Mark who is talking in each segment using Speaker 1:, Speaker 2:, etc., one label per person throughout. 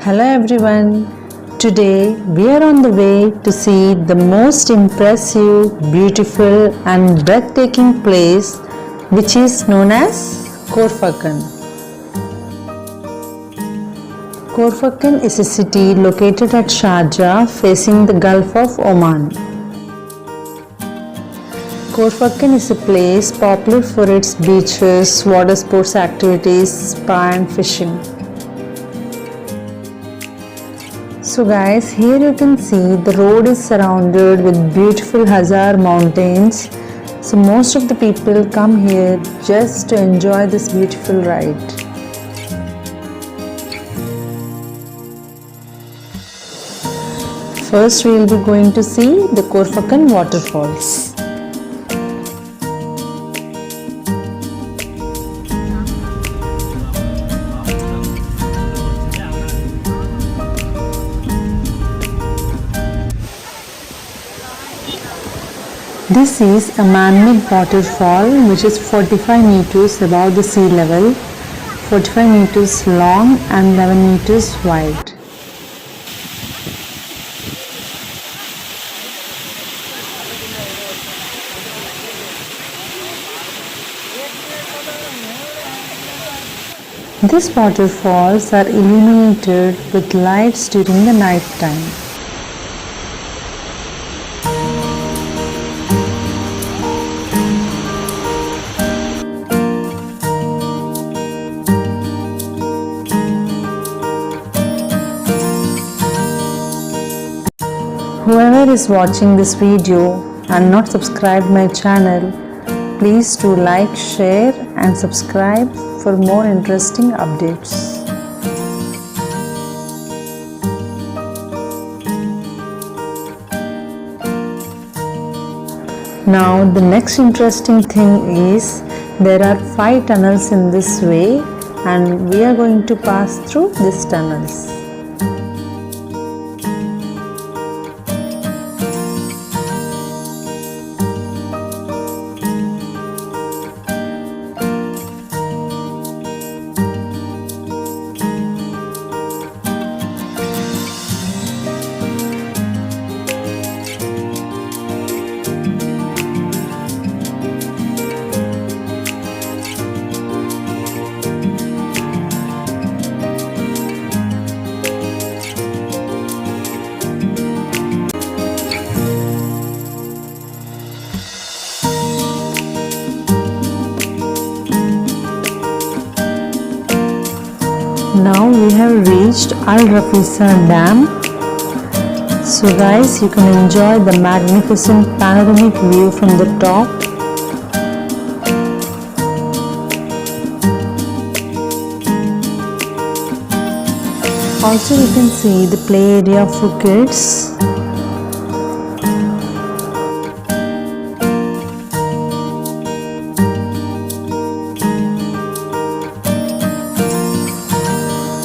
Speaker 1: Hello everyone. Today we are on the way to see the most impressive, beautiful and breathtaking place which is known as Khor Fakkan. Khor Fakkan is a city located at Sharjah facing the Gulf of Oman. Khor Fakkan is a place popular for its beaches, water sports activities, spa and fishing. So guys, here you can see the road is surrounded with beautiful Hajar Mountains. So most of the people come here just to enjoy this beautiful ride. First we will be going to see the Khor Fakkan Waterfalls. This is a man-made waterfall which is 45 meters above the sea level, 45 meters long and 11 meters wide. These waterfalls are illuminated with lights during the night time. Whoever is watching this video and not subscribed my channel, please do like, share and subscribe for more interesting updates. Now the next interesting thing is there are 5 tunnels in this way and we are going to pass through these tunnels. Now we have reached Rafisah Dam. So guys, you can enjoy the magnificent panoramic view from the top. Also you can see the play area for kids.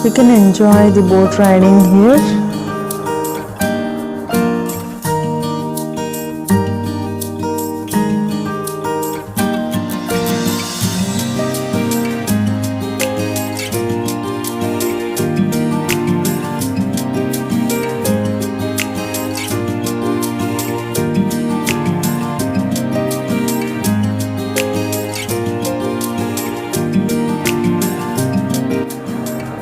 Speaker 1: You can enjoy the boat riding here.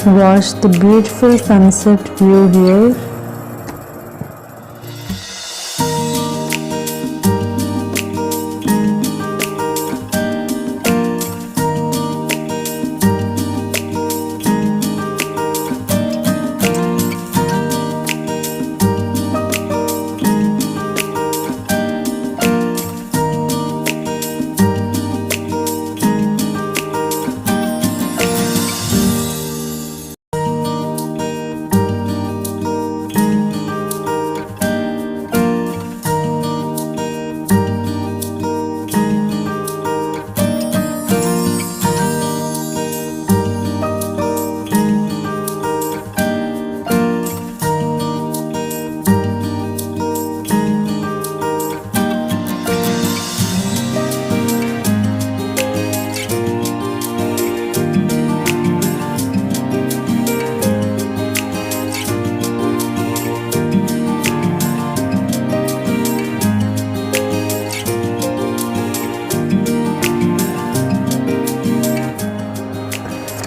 Speaker 1: Watch the beautiful sunset view here.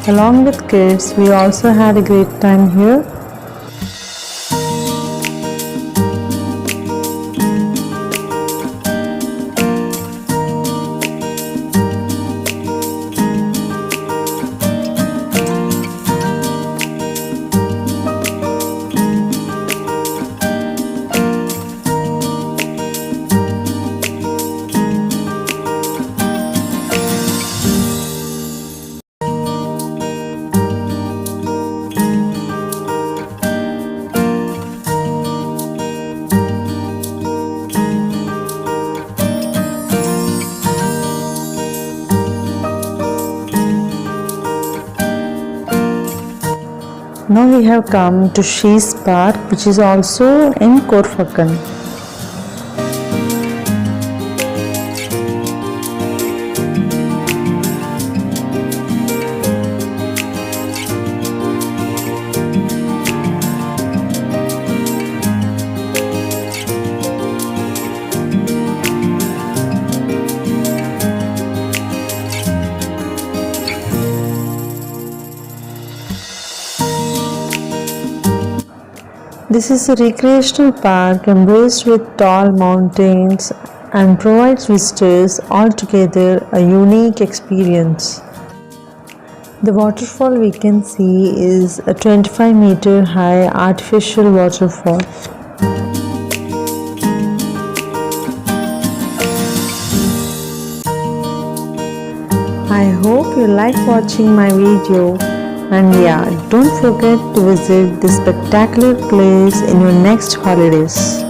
Speaker 1: Along with kids, we also had a great time here. Now we have come to Shees Park, which is also in Khor Fakkan. This is a recreational park embraced with tall mountains and provides visitors altogether a unique experience. The waterfall we can see is a 25-meter high artificial waterfall. I hope you like watching my video. And yeah, don't forget to visit this spectacular place in your next holidays.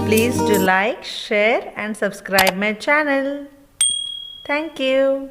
Speaker 1: Please do like, share and subscribe my channel. Thank you.